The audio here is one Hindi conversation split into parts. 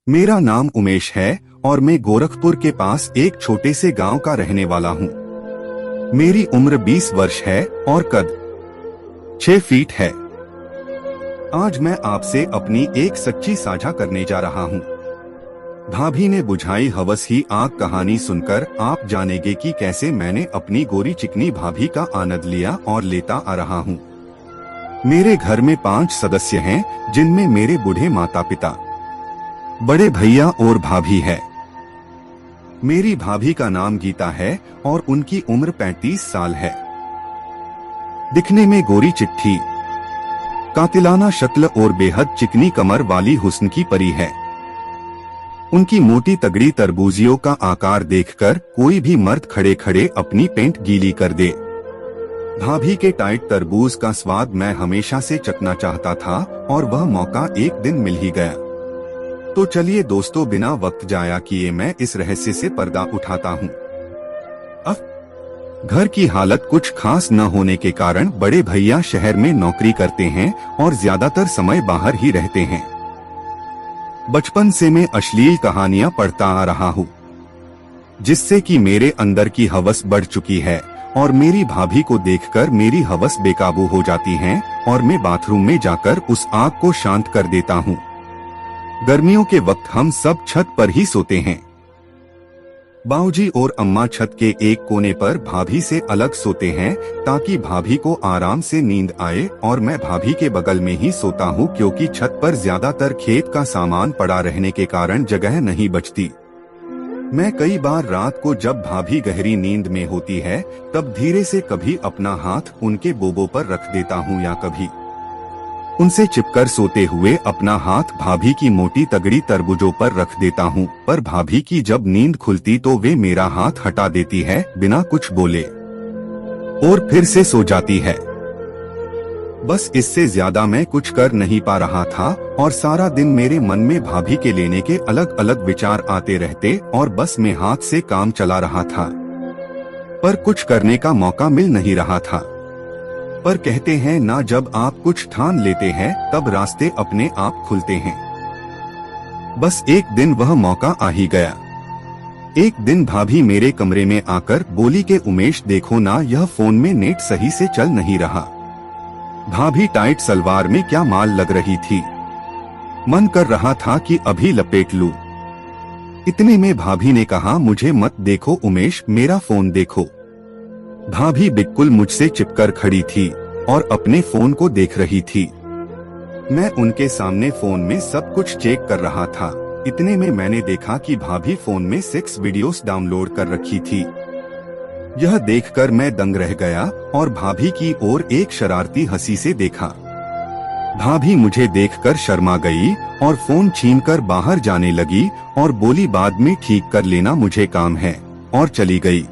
मेरा नाम उमेश है और मैं गोरखपुर के पास एक छोटे से गांव का रहने वाला हूँ। मेरी उम्र 20 वर्ष है और कद 6 फीट है। आज मैं आपसे अपनी एक सच्ची साझा करने जा रहा हूँ। भाभी ने बुझाई हवस ही आग कहानी सुनकर आप जानेंगे कि कैसे मैंने अपनी गोरी चिकनी भाभी का आनंद लिया और लेता आ रहा हूँ। मेरे घर में 5 सदस्य हैं, जिनमें मेरे बूढ़े माता पिता, बड़े भैया और भाभी है। मेरी भाभी का नाम गीता है और उनकी उम्र 35 साल है। दिखने में गोरी चिट्ठी, कातिलाना शक्ल और बेहद चिकनी कमर वाली हुस्न की परी है। उनकी मोटी तगड़ी तरबूजियों का आकार देखकर कोई भी मर्द खड़े खड़े अपनी पेंट गीली कर दे। भाभी के टाइट तरबूज का स्वाद मैं हमेशा से चखना चाहता था और वह मौका एक दिन मिल ही गया। तो चलिए दोस्तों, बिना वक्त जाया किए मैं इस रहस्य से पर्दा उठाता हूँ। घर की हालत कुछ खास न होने के कारण बड़े भैया शहर में नौकरी करते हैं और ज्यादातर समय बाहर ही रहते हैं। बचपन से मैं अश्लील कहानियां पढ़ता आ रहा हूँ, जिससे कि मेरे अंदर की हवस बढ़ चुकी है और मेरी भाभी को देखकर मेरी हवस बेकाबू हो जाती है और मैं बाथरूम में जाकर उस आग को शांत कर देता हूँ। गर्मियों के वक्त हम सब छत पर ही सोते हैं। बाऊजी और अम्मा छत के एक कोने पर भाभी से अलग सोते हैं ताकि भाभी को आराम से नींद आए, और मैं भाभी के बगल में ही सोता हूँ क्योंकि छत पर ज्यादातर खेत का सामान पड़ा रहने के कारण जगह नहीं बचती। मैं कई बार रात को जब भाभी गहरी नींद में होती है तब धीरे से कभी अपना हाथ उनके बोबो पर रख देता हूँ या कभी उनसे चिपकर सोते हुए अपना हाथ भाभी की मोटी तगड़ी तरबूजों पर रख देता हूँ। पर भाभी की जब नींद खुलती तो वे मेरा हाथ हटा देती है बिना कुछ बोले और फिर से सो जाती है। बस इससे ज्यादा मैं कुछ कर नहीं पा रहा था और सारा दिन मेरे मन में भाभी के लेने के अलग अलग विचार आते रहते और बस मैं हाथ से काम चला रहा था, पर कुछ करने का मौका मिल नहीं रहा था। पर कहते हैं ना, जब आप कुछ ठान लेते हैं तब रास्ते अपने आप खुलते हैं। बस एक दिन वह मौका आ ही गया। एक दिन भाभी मेरे कमरे में आकर बोली कि उमेश देखो ना, यह फोन में नेट सही से चल नहीं रहा। भाभी टाइट सलवार में क्या माल लग रही थी, मन कर रहा था कि अभी लपेट लूं। इतने में भाभी ने कहा, मुझे मत देखो उमेश, मेरा फोन देखो। भाभी बिल्कुल मुझसे चिपकर खड़ी थी और अपने फोन को देख रही थी। मैं उनके सामने फोन में सब कुछ चेक कर रहा था। इतने में मैंने देखा कि भाभी फोन में 6 वीडियोस डाउनलोड कर रखी थी। यह देखकर मैं दंग रह गया और भाभी की ओर एक शरारती हंसी से देखा। भाभी मुझे देखकर शर्मा गई और फोन छीनकर बाहर जाने लगी और बोली, बाद में ठीक कर लेना, मुझे काम है, और चली गई।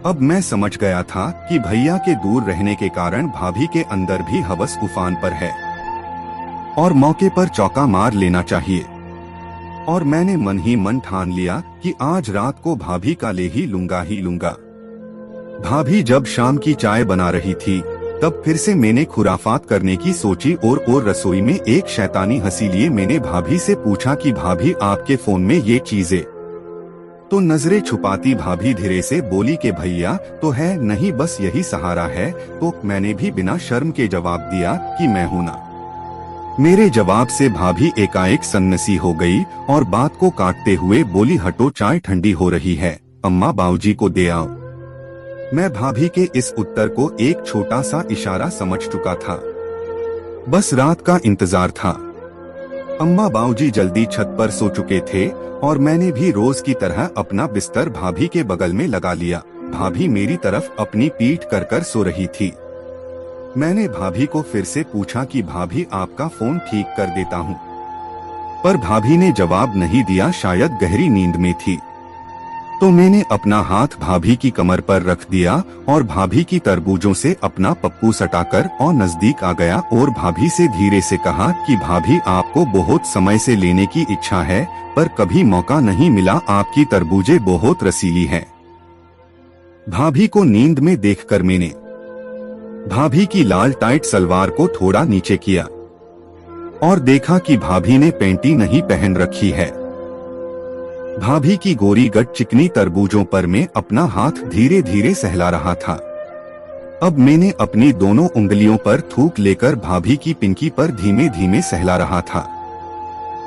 अब मैं समझ गया था कि भैया के दूर रहने के कारण भाभी के अंदर भी हवस उफान पर है और मौके पर चौका मार लेना चाहिए। और मैंने मन ही मन ठान लिया कि आज रात को भाभी का ले ही लूंगा। भाभी जब शाम की चाय बना रही थी तब फिर से मैंने खुराफात करने की सोची और रसोई में एक शैतानी हंसी लिए मैंने भाभी से पूछा कि भाभी आपके फोन में ये चीजें? तो नजरें छुपाती भाभी धीरे से बोली कि भैया तो है नहीं, बस यही सहारा है। तो मैंने भी बिना शर्म के जवाब दिया कि मैं हूं ना। मेरे जवाब से भाभी एकाएक सन्नसी हो गई और बात को काटते हुए बोली, हटो, चाय ठंडी हो रही है, अम्मा बाऊजी को दे आओ। मैं भाभी के इस उत्तर को एक छोटा सा इशारा समझ चुका था। बस रात का इंतजार था। अम्मा बाऊजी जल्दी छत पर सो चुके थे और मैंने भी रोज की तरह अपना बिस्तर भाभी के बगल में लगा लिया। भाभी मेरी तरफ अपनी पीठ कर कर सो रही थी। मैंने भाभी को फिर से पूछा कि भाभी आपका फोन ठीक कर देता हूँ, पर भाभी ने जवाब नहीं दिया, शायद गहरी नींद में थी। तो मैंने अपना हाथ भाभी की कमर पर रख दिया और भाभी की तरबूजों से अपना पप्पू सटाकर और नजदीक आ गया और भाभी से धीरे से कहा कि भाभी आपको बहुत समय से लेने की इच्छा है, पर कभी मौका नहीं मिला, आपकी तरबूजें बहुत रसीली हैं। भाभी को नींद में देखकर मैंने भाभी की लाल टाइट सलवार को थोड़ा नीचे किया और देखा कि भाभी ने पैंटी नहीं पहन रखी है। भाभी की गोरी गट चिकनी तरबूजों पर मैं अपना हाथ धीरे धीरे सहला रहा था। अब मैंने अपनी दोनों उंगलियों पर थूक लेकर भाभी की पिंकी पर धीमे धीमे सहला रहा था।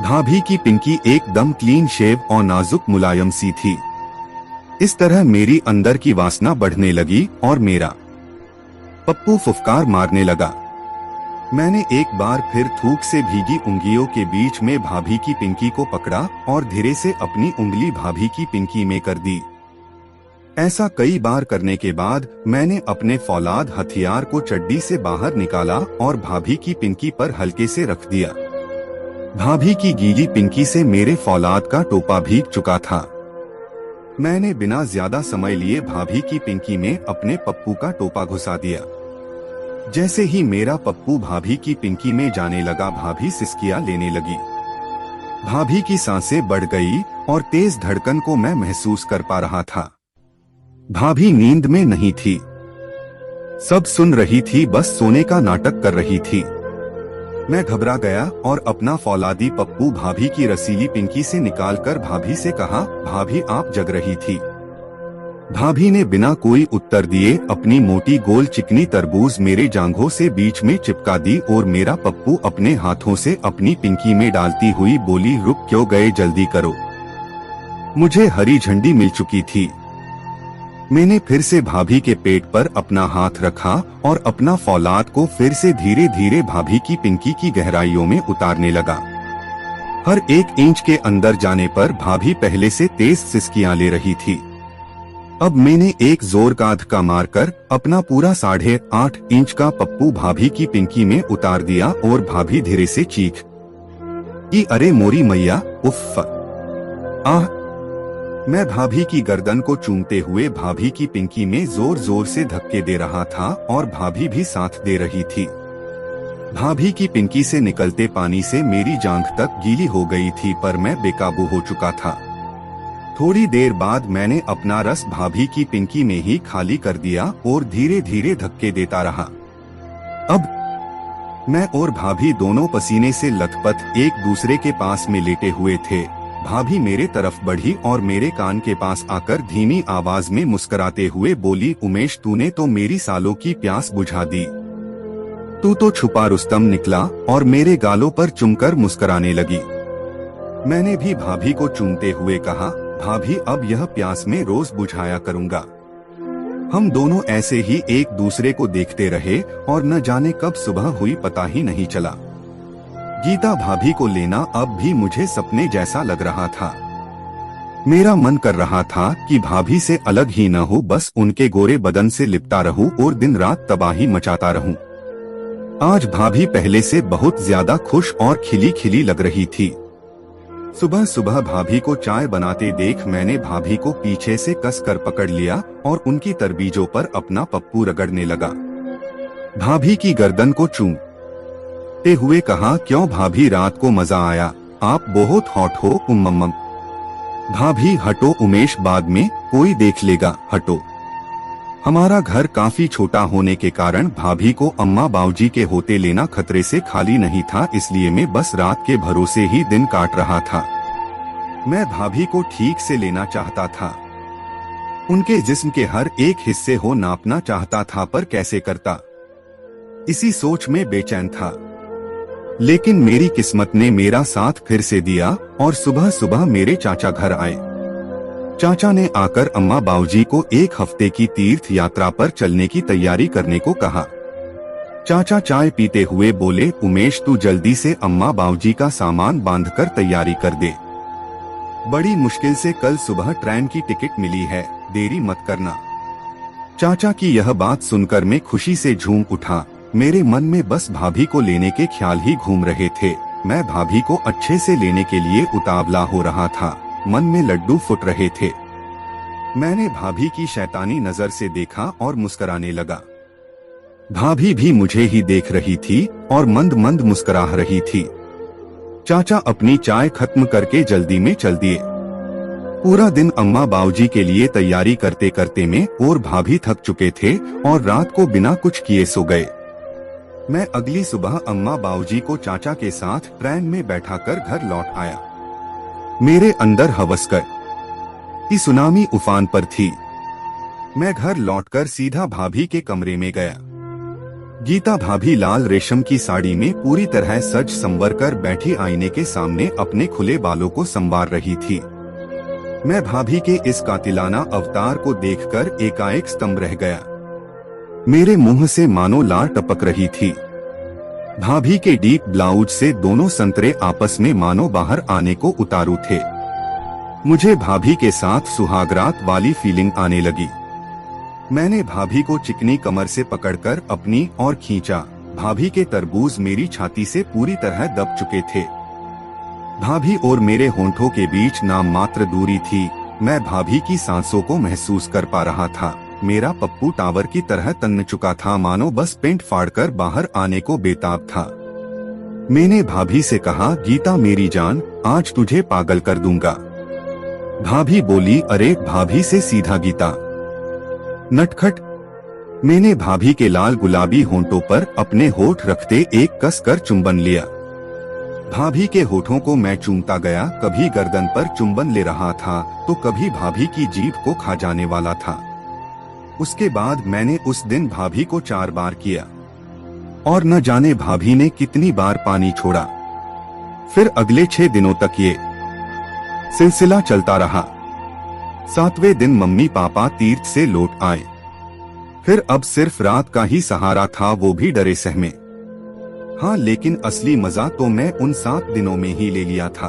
भाभी की पिंकी एकदम क्लीन शेव और नाजुक मुलायम सी थी। इस तरह मेरी अंदर की वासना बढ़ने लगी और मेरा पप्पू फुफकार मारने लगा। मैंने एक बार फिर थूक से भीगी उंगलियों के बीच में भाभी की पिंकी को पकड़ा और धीरे से अपनी उंगली भाभी की पिंकी में कर दी। ऐसा कई बार करने के बाद मैंने अपने फौलाद हथियार को चड्डी से बाहर निकाला और भाभी की पिंकी पर हल्के से रख दिया। भाभी की गीली पिंकी से मेरे फौलाद का टोपा भीग चुका था। मैंने बिना ज्यादा समय लिए भाभी की पिंकी में अपने पप्पू का टोपा घुसा दिया। जैसे ही मेरा पप्पू भाभी की पिंकी में जाने लगा, भाभी सिसकियां लेने लगी। भाभी की सांसें बढ़ गई और तेज धड़कन को मैं महसूस कर पा रहा था। भाभी नींद में नहीं थी, सब सुन रही थी, बस सोने का नाटक कर रही थी। मैं घबरा गया और अपना फौलादी पप्पू भाभी की रसीली पिंकी से निकालकर भाभी से कहा, भाभी आप जग रही थी। भाभी ने बिना कोई उत्तर दिए अपनी मोटी गोल चिकनी तरबूज मेरे जांघों से बीच में चिपका दी और मेरा पप्पू अपने हाथों से अपनी पिंकी में डालती हुई बोली, रुक क्यों गए, जल्दी करो। मुझे हरी झंडी मिल चुकी थी। मैंने फिर से भाभी के पेट पर अपना हाथ रखा और अपना फौलाद को फिर से धीरे धीरे भाभी की पिंकी की गहराइयों में उतारने लगा। हर एक इंच के अंदर जाने पर भाभी पहले से तेज सिसकियां ले रही थी। अब मैंने एक जोर का धक्का मारकर अपना पूरा 8.5 इंच का पप्पू भाभी की पिंकी में उतार दिया और भाभी धीरे से चीख की, अरे मोरी मैया, उफ, आह। मैं भाभी की गर्दन को चूमते हुए भाभी की पिंकी में जोर जोर से धक्के दे रहा था और भाभी भी साथ दे रही थी। भाभी की पिंकी से निकलते पानी से मेरी जांघ तक गीली हो गई थी, पर मैं बेकाबू हो चुका था। थोड़ी देर बाद मैंने अपना रस भाभी की पिंकी में ही खाली कर दिया और धीरे धीरे धक्के देता रहा। अब मैं और भाभी दोनों पसीने से लथपथ एक दूसरे के पास में लेटे हुए थे। भाभी मेरे तरफ बढ़ी और मेरे कान के पास आकर धीमी आवाज में मुस्कुराते हुए बोली, उमेश तूने तो मेरी सालों की प्यास बुझा दी। तू तो छुपा रुस्तम निकला, और मेरे गालों पर चुमकर मुस्कुराने लगी। मैंने भी भाभी को चूमते हुए कहा, भाभी अब यह प्यास में रोज बुझाया करूंगा। हम दोनों ऐसे ही एक दूसरे को देखते रहे और न जाने कब सुबह हुई पता ही नहीं चला। गीता भाभी को लेना अब भी मुझे सपने जैसा लग रहा था। मेरा मन कर रहा था कि भाभी से अलग ही न हो, बस उनके गोरे बदन से लिपटा रहूं और दिन रात तबाही मचाता रहूं। आज भाभी पहले से बहुत ज्यादा खुश और खिली खिली लग रही थी। सुबह सुबह भाभी को चाय बनाते देख मैंने भाभी को पीछे से कसकर पकड़ लिया और उनकी तरबीजों पर अपना पप्पू रगड़ने लगा। भाभी की गर्दन को चूमते हुए कहा, क्यों भाभी, रात को मजा आया, आप बहुत हॉट हो उम्मम। भाभी, हटो उमेश, बाद में कोई देख लेगा, हटो। हमारा घर काफी छोटा होने के कारण भाभी को अम्मा बाऊजी के होते लेना खतरे से खाली नहीं था, इसलिए मैं बस रात के भरोसे ही दिन काट रहा था। मैं भाभी को ठीक से लेना चाहता था, उनके जिस्म के हर एक हिस्से हो नापना चाहता था, पर कैसे करता, इसी सोच में बेचैन था। लेकिन मेरी किस्मत ने मेरा साथ फिर से दिया और सुबह सुबह मेरे चाचा घर आए। चाचा ने आकर अम्मा बाऊजी को एक हफ्ते की तीर्थ यात्रा पर चलने की तैयारी करने को कहा। चाचा चाय पीते हुए बोले, उमेश तू जल्दी से अम्मा बाऊजी का सामान बांधकर तैयारी कर दे। बड़ी मुश्किल से कल सुबह ट्रेन की टिकट मिली है, देरी मत करना। चाचा की यह बात सुनकर मैं खुशी से झूम उठा। मेरे मन में बस भाभी को लेने के ख्याल ही घूम रहे थे। मैं भाभी को अच्छे से लेने के लिए उतावला हो रहा था, मन में लड्डू फुट रहे थे। मैंने भाभी की शैतानी नजर से देखा और मुस्कुराने लगा। भाभी भी मुझे ही देख रही थी और मंद मंद मुस्कुरा रही थी। चाचा अपनी चाय खत्म करके जल्दी में चल दिए। पूरा दिन अम्मा बाऊजी के लिए तैयारी करते करते मैं और भाभी थक चुके थे और रात को बिना कुछ किए सो गए। मैं अगली सुबह अम्मा बाऊजी को चाचा के साथ ट्रेन में बैठाकर घर लौट आया। मेरे अंदर हवस की सुनामी उफान पर थी। मैं घर लौटकर सीधा भाभी के कमरे में गया। गीता भाभी लाल रेशम की साड़ी में पूरी तरह सज संवर कर बैठी आईने के सामने अपने खुले बालों को संवार रही थी। मैं भाभी के इस कातिलाना अवतार को देखकर एकाएक स्तंभ रह गया। मेरे मुंह से मानो लार टपक रही थी। भाभी के डीप ब्लाउज से दोनों संतरे आपस में मानो बाहर आने को उतारू थे। मुझे भाभी के साथ सुहागरात वाली फीलिंग आने लगी। मैंने भाभी को चिकनी कमर से पकड़कर अपनी ओर खींचा। भाभी के तरबूज मेरी छाती से पूरी तरह दब चुके थे। भाभी और मेरे होंठों के बीच नाम मात्र दूरी थी। मैं भाभी की सांसों को महसूस कर पा रहा था। मेरा पप्पू टावर की तरह तन चुका था, मानो बस पेंट फाड़कर बाहर आने को बेताब था। मैंने भाभी से कहा, गीता मेरी जान, आज तुझे पागल कर दूंगा। भाभी बोली, अरे भाभी से सीधा गीता। नटखट। मैंने भाभी के लाल गुलाबी होंठों पर अपने होठ रखते एक कस कर चुंबन लिया। भाभी के होठों को मैं चूमता गया, कभी गर्दन पर चुंबन ले रहा था तो कभी भाभी की जीभ को खा जाने वाला था। उसके बाद मैंने उस दिन भाभी को 4 बार किया और न जाने भाभी ने कितनी बार पानी छोड़ा। फिर अगले 6 दिनों तक ये सिलसिला चलता रहा। 7वें दिन मम्मी पापा तीर्थ से लौट आए। फिर अब सिर्फ रात का ही सहारा था, वो भी डरे सहमे। हाँ, लेकिन असली मजा तो मैं उन 7 दिनों में ही ले लिया था।